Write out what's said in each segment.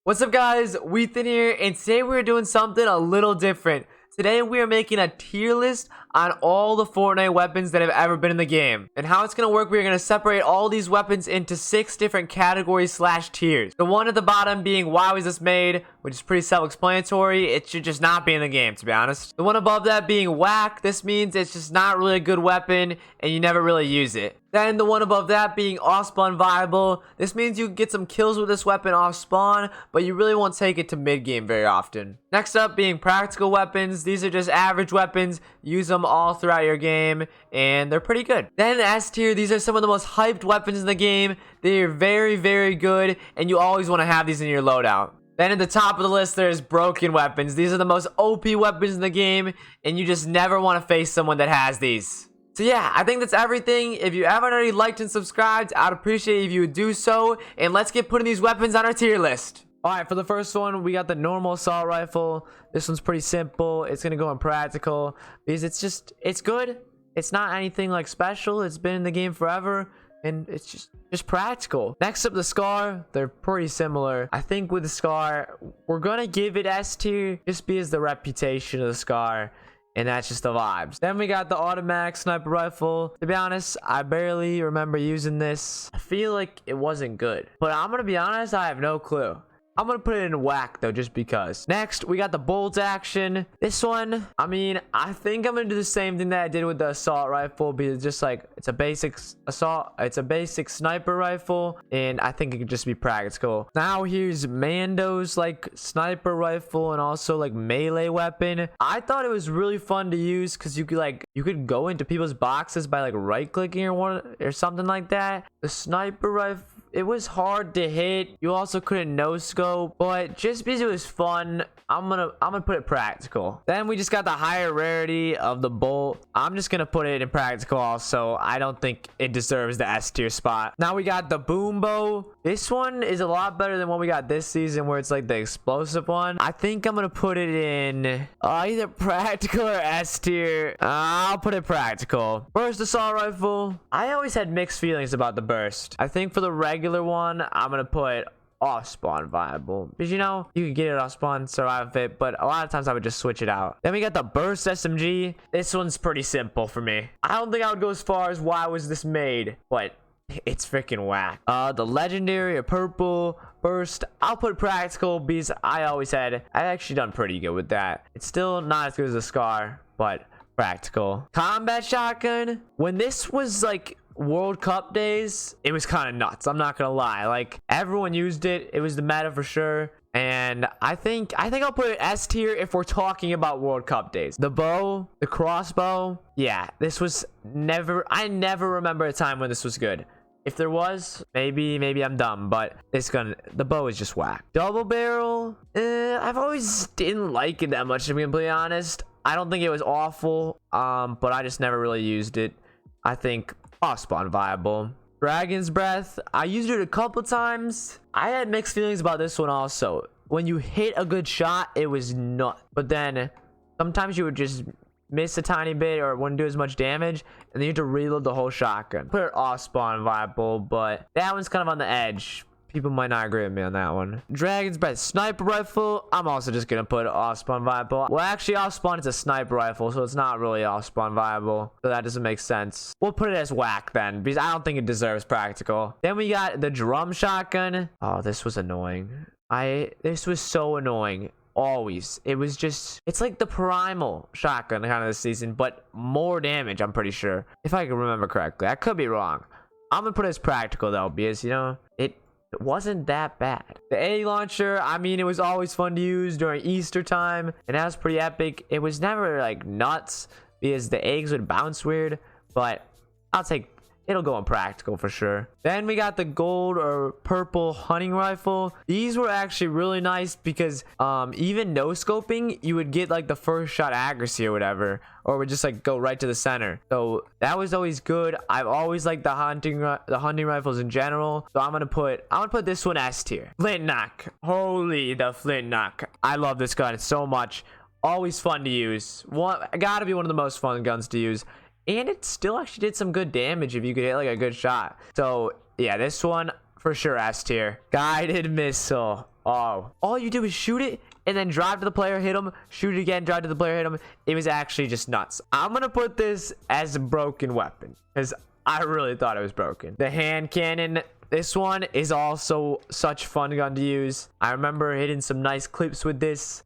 What's up guys, Weethan here, and today we're doing something a little different. Today we are making a tier list on all the Fortnite weapons that have ever been in the game. And how it's going to work, we're going to separate all these weapons into 6 different categories slash tiers. The one at the bottom being why was this made, which is pretty self-explanatory. It should just not be in the game, to be honest. The one above that being whack, this means it's just not really a good weapon and you never really use it. Then the one above that being off spawn viable. This means you can get some kills with this weapon off spawn, but you really won't take it to mid game very often. Next up being practical weapons. These are just average weapons. Use them all throughout your game and they're pretty good. Then S tier, these are some of the most hyped weapons in the game. They're very good and you always want to have these in your loadout. Then at the top of the list, there's broken weapons. These are the most OP weapons in the game and you just never want to face someone that has these. So yeah, I think that's everything. If you haven't already liked and subscribed, I'd appreciate if you would do so. And let's get putting these weapons on our tier list. Alright, for the first one, we got the normal assault rifle. This one's pretty simple. It's going to go in practical because it's good. It's not anything like special. It's been in the game forever and it's just practical. Next up, the Scar. They're pretty similar. I think with the Scar, we're going to give it S tier just because the reputation of the Scar. And that's just the vibes. Then we got the automatic sniper rifle. To be honest, I barely remember using this. I feel like it wasn't good. But I'm going to be honest, I have no clue. I'm going to put it in whack though, just because. Next, we got the bolt action. This one, I mean, I think I'm going to do the same thing that I did with the assault rifle. Because it's just like, it's a basic assault. It's a basic sniper rifle. And I think it could just be practical. Now here's Mando's like sniper rifle and also like melee weapon. I thought it was really fun to use because you could go into people's boxes by like right clicking or something like that. The sniper rifle, it was hard to hit. You also couldn't no scope, but just because it was fun, I'm gonna put it practical. Then we just got the higher rarity of the bolt. I'm just gonna put it in practical also. I don't think it deserves the S tier spot. Now we got the boom bow. This one is a lot better than what we got this season, where it's like the explosive one. I think I'm gonna put it in either practical or S tier. I'll put it practical. Burst assault rifle. I always had mixed feelings about the burst. I think for the regular one, I'm gonna put off spawn viable because you know you can get it off spawn, survive it, but a lot of times I would just switch it out. Then we got the burst SMG. This one's pretty simple for me. I don't think I would go as far as why was this made, but it's freaking whack. The legendary or purple burst, I'll put practical because I've actually done pretty good with that. It's still not as good as a Scar, but practical. Combat shotgun, when this was like World Cup days, it was kind of nuts. I'm not gonna lie, like everyone used it. It was the meta for sure. And I think I'll put it S tier if we're talking about World Cup days. The bow, the crossbow, yeah, this was I never remember a time when this was good. If there was, maybe I'm dumb, but the bow is just whack. Double barrel, I've always didn't like it that much, to be completely honest. I don't think it was awful, but I just never really used it. I think off spawn viable. Dragon's breath, I used it a couple times. I had mixed feelings about this one also. When you hit a good shot, it was nuts, but then sometimes you would just miss a tiny bit or wouldn't do as much damage, and then you had to reload the whole shotgun. Put it off spawn viable, but that one's kind of on the edge. People might not agree with me on that one. Dragon's breath sniper rifle, I'm also just gonna put it off spawn viable. Well, actually off spawn is a sniper rifle, so it's not really off spawn viable, so that doesn't make sense. We'll put it as whack then, because I don't think it deserves practical. Then we got the drum shotgun. Oh, this was annoying. This was so annoying. Always. It's like the Primal shotgun kind of this season, but more damage, I'm pretty sure, if I can remember correctly. I could be wrong. I'm gonna put it as practical though, because you know it wasn't that bad. The egg launcher, I mean, it was always fun to use during Easter time, and that was pretty epic. It was never like nuts because the eggs would bounce weird, but it'll go in practical for sure. Then we got the gold or purple hunting rifle. These were actually really nice because even no scoping, you would get like the first shot accuracy or whatever, or would just like go right to the center. So that was always good. I've always liked the hunting rifles in general. So I'm gonna put this one S tier. Flintlock. Holy, the flintlock. I love this gun so much. Always fun to use. Gotta be one of the most fun guns to use. And it still actually did some good damage if you could hit like a good shot. So yeah, this one for sure S tier. Guided missile. Oh, all you do is shoot it and then drive to the player, hit him, shoot it again, drive to the player, hit him. It was actually just nuts. I'm gonna put this as a broken weapon because I really thought it was broken. The hand cannon, this one is also such fun gun to use. I remember hitting some nice clips with this.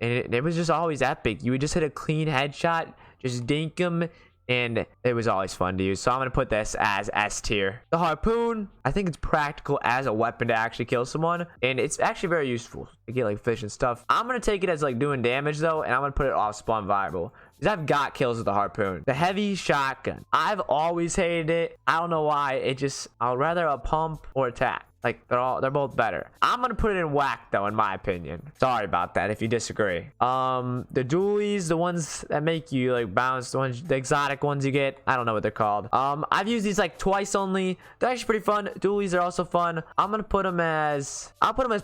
And it was just always epic. You would just hit a clean headshot, just dink him, and it was always fun to use. So I'm gonna put this as S tier. The harpoon, I think it's practical as a weapon to actually kill someone, and it's actually very useful to get like fish and stuff. I'm gonna take it as like doing damage though, and I'm gonna put it off spawn viable because I've got kills with the harpoon. The heavy shotgun, I've always hated it. I don't know why. I'd rather a pump or attack. Like they're both better. I'm gonna put it in whack though, in my opinion. Sorry about that if you disagree. The dualies, the ones that make you like bounce, the exotic ones you get, I don't know what they're called. I've used these like twice only. They're actually pretty fun. Dualies are also fun. I'll put them as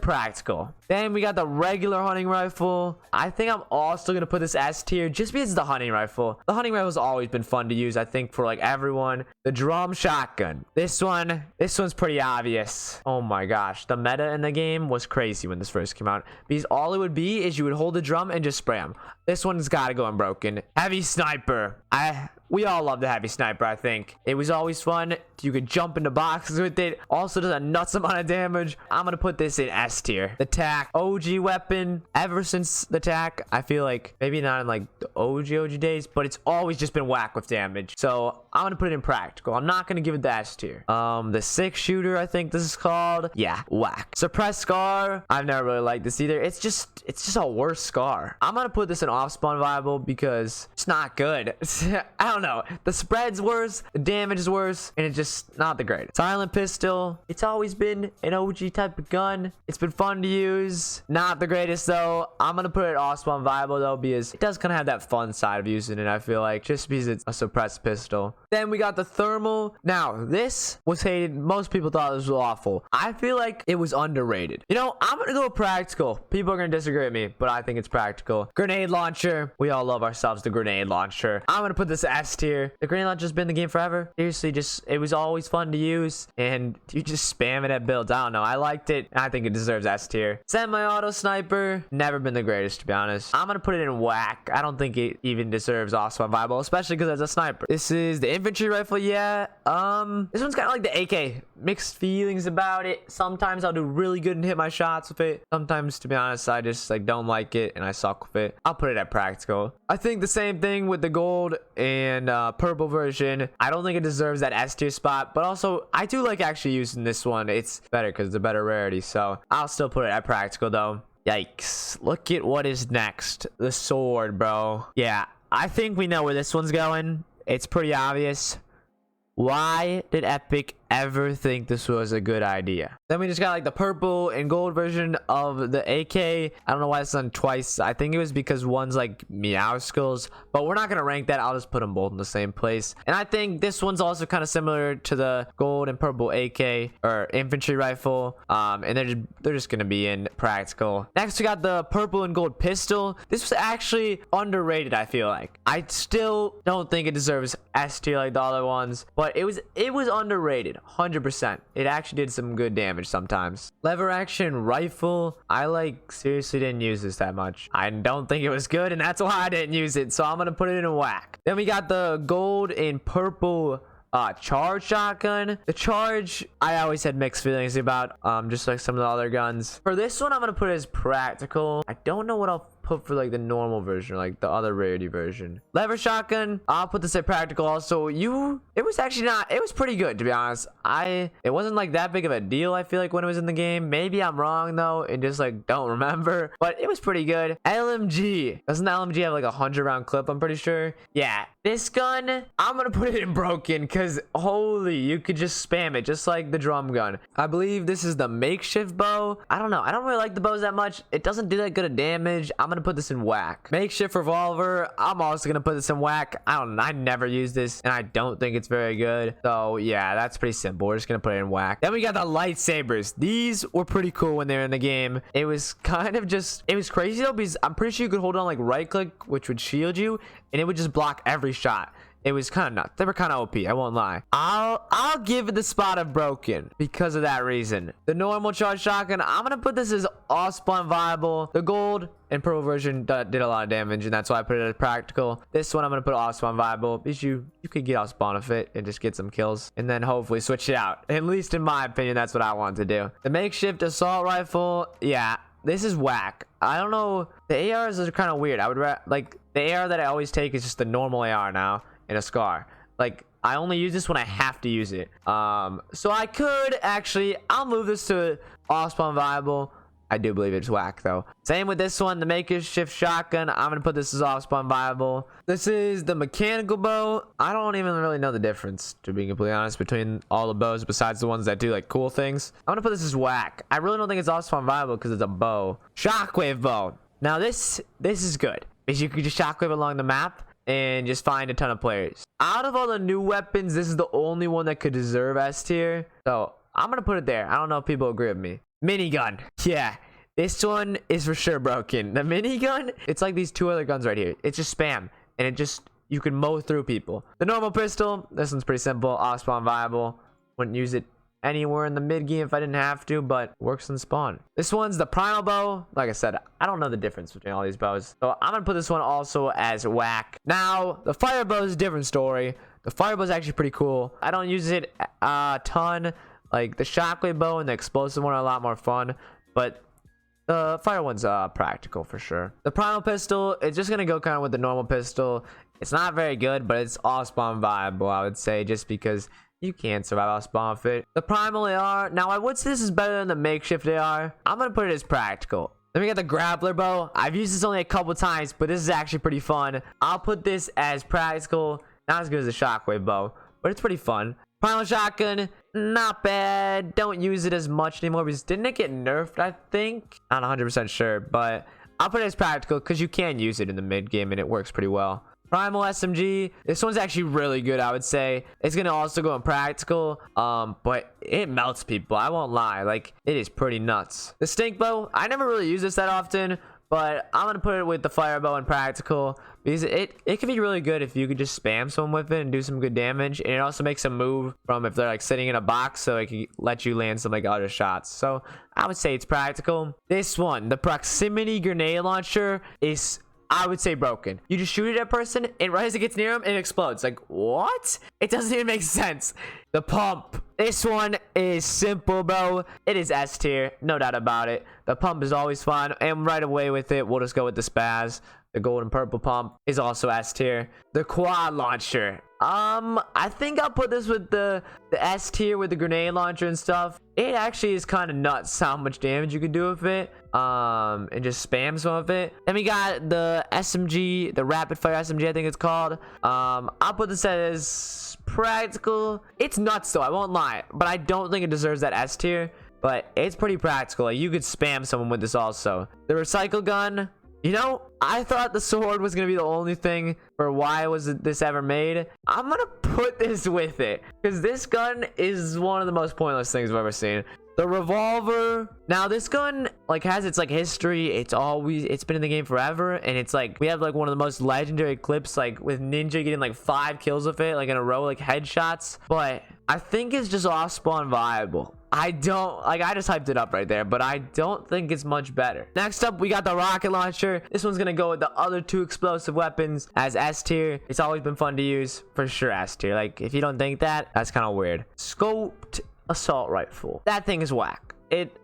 practical. Then we got the regular hunting rifle. I think I'm also gonna put this S tier just because it's the hunting rifle. The hunting rifle's always been fun to use, I think, for like everyone. The drum shotgun, this one's pretty obvious. Oh my gosh, the meta in the game was crazy when this first came out because all it would be is you would hold the drum and just spray them. This one's got to go unbroken. Heavy sniper, we all love the heavy sniper. I think it was always fun. You could jump into boxes with it. Also does a nuts amount of damage. I'm gonna put this in S tier. The tac, OG weapon. Ever since the tac, I feel like maybe not in like the OG days, but it's always just been whack with damage. So I'm gonna put it in practical. I'm not gonna give it the S tier. The 6-shooter, I think this is called. Yeah, whack. Suppressed scar, I've never really liked this either. It's just a worse scar. I'm gonna put this in off spawn viable because it's not good. I don't know. The spread's worse, the damage is worse, and it's just not the greatest. Silent pistol, it's always been an OG type of gun. It's been fun to use. Not the greatest though. I'm gonna put it off spawn viable though because it does kind of have that fun side of using it, I feel like, just because it's a suppressed pistol. Then we got the thermal. Now, this was hated. Most people thought this was awful. I feel like it was underrated. You know, I'm gonna go practical. People are gonna disagree with me, but I think it's practical. Grenade launcher. We all love ourselves the grenade launcher. I'm gonna put this S tier. The grenade launcher's been in the game forever. Seriously, it was always fun to use, and you just spam it at builds. I don't know. I liked it. I think it deserves S tier. Semi-auto sniper. Never been the greatest, to be honest. I'm gonna put it in whack. I don't think it even deserves awesome viable, especially because it's a sniper. This is the infantry rifle. Yeah. This one's kind of like the AK. Mixed feelings about it. Sometimes I'll do really good and hit my shots with it. Sometimes, to be honest, I just like don't like it and I suck with it. I'll put it at practical. I think the same thing with the gold and purple version. I don't think it deserves that S tier spot, but also I do like actually using this one. It's better because it's a better rarity, so I'll still put it at practical though. Yikes, look at what is next. The sword, bro. Yeah, I think we know where this one's going. It's pretty obvious. Why did Epic ever think this was a good idea? Then we just got like the purple and gold version of the AK. I don't know why it's done twice. I think it was because one's like meow skills, but we're not gonna rank that. I'll just put them both in the same place. And I think this one's also kind of similar to the gold and purple AK or infantry rifle. And they're just gonna be in practical. Next we got the purple and gold pistol. This was actually underrated, I feel like. I still don't think it deserves S tier like the other ones, but it was underrated. 100%. It actually did some good damage sometimes. Lever action rifle. I seriously didn't use this that much. I don't think it was good, and that's why I didn't use it. So I'm gonna put it in a whack. Then we got the gold and purple charge shotgun. The charge, I always had mixed feelings about, just like some of the other guns. For this one, I'm gonna put it as practical. I don't know what I'll put for like the normal version, like the other rarity version. Lever shotgun, I'll put this at practical also. It was pretty good, to be honest. It wasn't like that big of a deal, I feel like, when it was in the game. Maybe I'm wrong though and just like don't remember, but it was pretty good. LMG, doesn't the LMG have like a 100-round clip? I'm pretty sure. Yeah, this gun, I'm gonna put it in broken because holy, you could just spam it just like the drum gun. I believe this is the makeshift bow. I don't know, I don't really like the bows that much. It doesn't do that good of damage. I'm gonna put this in whack. Makeshift revolver, I'm also gonna put this in whack. I don't know, I never use this and I don't think it's very good, so yeah, that's pretty simple. We're just gonna put it in whack. Then we got the lightsabers. These were pretty cool when they were in the game. It was kind of just, it was crazy though because I'm pretty sure you could hold on like right click, which would shield you, and it would just block every shot. it was kind of nuts. They were kind of OP, I won't lie. I'll give it the spot of broken because of that reason. The normal charge shotgun, I'm gonna put this as all spawn viable. The gold and purple version did a lot of damage, and that's why I put it as practical. This one I'm gonna put all spawn viable because you could get all spawn of it and just get some kills, and then hopefully switch it out. At least in my opinion, that's what I want to do. The makeshift assault rifle, yeah, this is whack. I don't know, the ARs are kind of weird. I would like the AR that I always take is just the normal AR now and a scar. Like I only use this when I have to use it. So I could actually, I'll move this to all spawn viable. I do believe it's whack though. Same with this one, the makeshift shotgun. I'm gonna put this as off spawn viable. This is the mechanical bow. I don't even really know the difference, to be completely honest, between all the bows besides the ones that do like cool things. I'm gonna put this as whack. I really don't think it's off spawn viable because it's a bow. Shockwave bow. Now this is good because you can just shockwave along the map and just find a ton of players. Out of all the new weapons, this is the only one that could deserve S tier. So I'm gonna put it there. I don't know if people agree with me. Minigun. Yeah, this one is for sure broken. The minigun, it's like these two other guns right here. It's just spam, and it just, you can mow through people. The normal pistol, this one's pretty simple. Off spawn viable. Wouldn't use it anywhere in the mid game if I didn't have to, but works in spawn. This one's the Primal bow. Like I said, I don't know the difference between all these bows, so I'm gonna put this one also as whack. Now the fire bow is a different story. The fire bow is actually pretty cool. I don't use it a ton. Like the shockwave bow and the explosive one are a lot more fun, but the fire one's practical for sure. The Primal pistol, it's just gonna go kind of with the normal pistol. It's not very good, but it's all spawn viable, I would say, just because you can't survive off spawn fit. The Primal AR, now I would say this is better than the makeshift AR. I'm gonna put it as practical. Then we got the grappler bow. I've used this only a couple times, but this is actually pretty fun. I'll put this as practical. Not as good as the shockwave bow, but it's pretty fun. Primal shotgun, not bad. Don't use it as much anymore because didn't it get nerfed, I think? Not 100% sure, but I'll put it as practical because you can use it in the mid game and it works pretty well. Primal SMG, this one's actually really good, I would say. It's gonna also go in practical, but it melts people, I won't lie. Like, it is pretty nuts. The stink bow, I never really use this that often, but I'm gonna put it with the fire bow in practical because it can be really good if you could just spam someone with it and do some good damage, and it also makes them move from if they're like sitting in a box, so it can let you land some like other shots. So I would say it's practical. This one, the proximity grenade launcher, is, I would say, broken. You just shoot it at a person, and right as it gets near them, it explodes. Like, what? It doesn't even make sense. The pump. This one is simple, bro. It is S tier, no doubt about it. The pump is always fun, and right away with it, we'll just go with the spaz. The gold and purple pump is also S tier. The quad launcher. I think I'll put this with the S tier with the grenade launcher and stuff. It actually is kind of nuts how much damage you can do with it. And just spam some of it. Then we got the SMG, the rapid fire SMG, I think it's called. I'll put this as practical. It's nuts though, I won't lie, but I don't think it deserves that S tier. But it's pretty practical. Like, you could spam someone with this also. The recycle gun. You know, I thought the sword was going to be the only thing for why was this ever made. I'm going to put this with it because this gun is one of the most pointless things I've ever seen. The revolver. Now this gun like has its like history. It's been in the game forever, and it's like we have like one of the most legendary clips like with Ninja getting like 5 kills with it like in a row, like headshots. But I think it's just off spawn viable. I just hyped it up right there, but I don't think it's much better. Next up, we got the rocket launcher. This one's gonna go with the other 2 explosive weapons as S tier. It's always been fun to use, for sure S tier. Like, if you don't think that, that's kind of weird. Scoped assault rifle. That thing is whack. It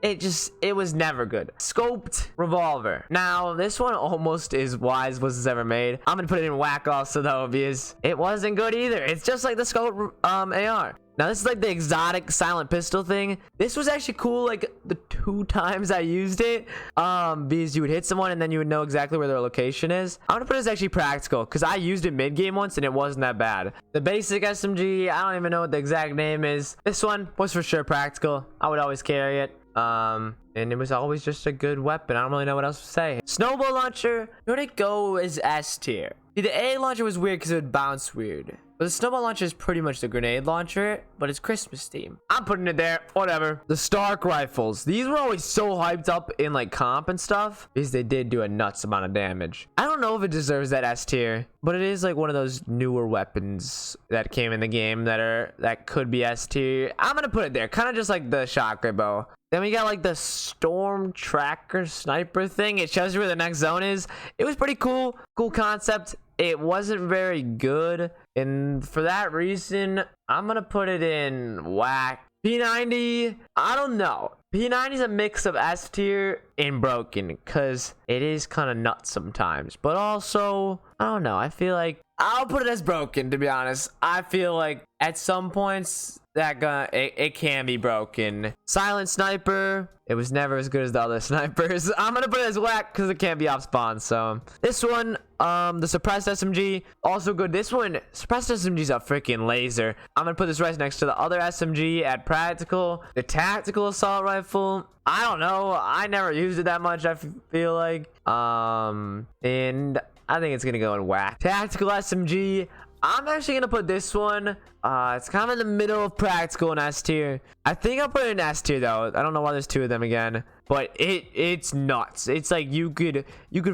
was never good. Scoped revolver. Now this one almost is wise was this ever made. I'm gonna put it in whack also though, because it wasn't good either. It's just like the scope AR. Now this is like the exotic silent pistol thing. This was actually cool like the 2 times I used it, because you would hit someone and then you would know exactly where their location is. I'm gonna put it as actually practical because I used it mid game once and it wasn't that bad. The basic SMG, I don't even know what the exact name is. This one was for sure practical. I would always carry it. And it was always just a good weapon. I don't really know what else to say. Snowball launcher, would it go as S tier? See, the A launcher was weird because it would bounce weird. But the snowball launcher is pretty much the grenade launcher, but it's Christmas theme. I'm putting it there, whatever. The Stark rifles. These were always so hyped up in like comp and stuff because they did do a nuts amount of damage. I don't know if it deserves that S tier, but it is like one of those newer weapons that came in the game that could be S tier. I'm gonna put it there, kind of just like the shotgun bow. Then we got like the storm tracker sniper thing. It shows you where the next zone is. It was pretty cool concept. It wasn't very good, and for that reason I'm gonna put it in whack. P90, I don't know. P90 is a mix of S tier and broken because it is kind of nuts sometimes, but also I don't know, I feel like I'll put it as broken, to be honest. I feel like at some points that gun it can be broken. Silent sniper, it was never as good as the other snipers. I'm gonna put it as whack because it can't be off spawn. So this one, the suppressed SMG, also good. This one, suppressed SMG is a freaking laser. I'm gonna put this right next to the other SMG at practical. The tactical assault rifle, I don't know, I never used it that much, I feel like, and I think it's gonna go in whack. Tactical SMG, I'm actually gonna put this one, it's kind of in the middle of practical and S tier. I think I'll put it in S tier though. I don't know why there's two of them again, but it's nuts. It's like you could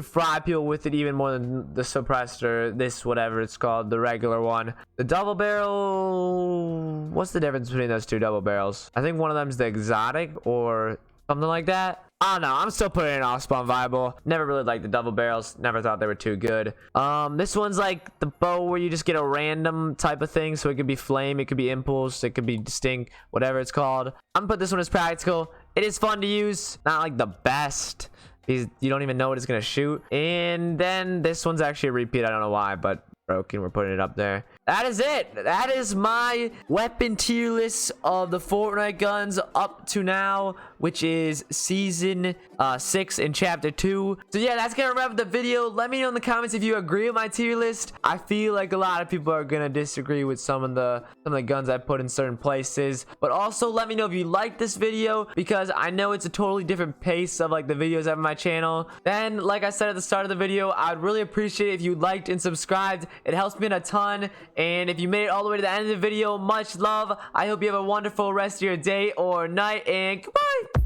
fry people with it even more than the suppressed or this whatever it's called, the regular one. The double barrel, what's the difference between those two double barrels? I think one of them is the exotic or something like that. I don't know. I'm still putting it in off spawn viable. Never really liked the double barrels. Never thought they were too good. This one's like the bow where you just get a random type of thing. So it could be flame, it could be impulse, it could be distinct, whatever it's called. I'm gonna put this one as practical. It is fun to use. Not like the best because you don't even know what it's gonna shoot. And then this one's actually a repeat. I don't know why, but broken. We're putting it up there. That is it. That is my weapon tier list of the Fortnite guns up to now, which is season 6 and chapter 2. So yeah, that's gonna wrap up the video. Let me know in the comments if you agree with my tier list. I feel like a lot of people are gonna disagree with some of the guns I put in certain places, but also let me know if you like this video because I know it's a totally different pace of like the videos I have on my channel. Then, like I said at the start of the video, I'd really appreciate it if you liked and subscribed. It helps me in a ton. And if you made it all the way to the end of the video, much love. I hope you have a wonderful rest of your day or night, and goodbye.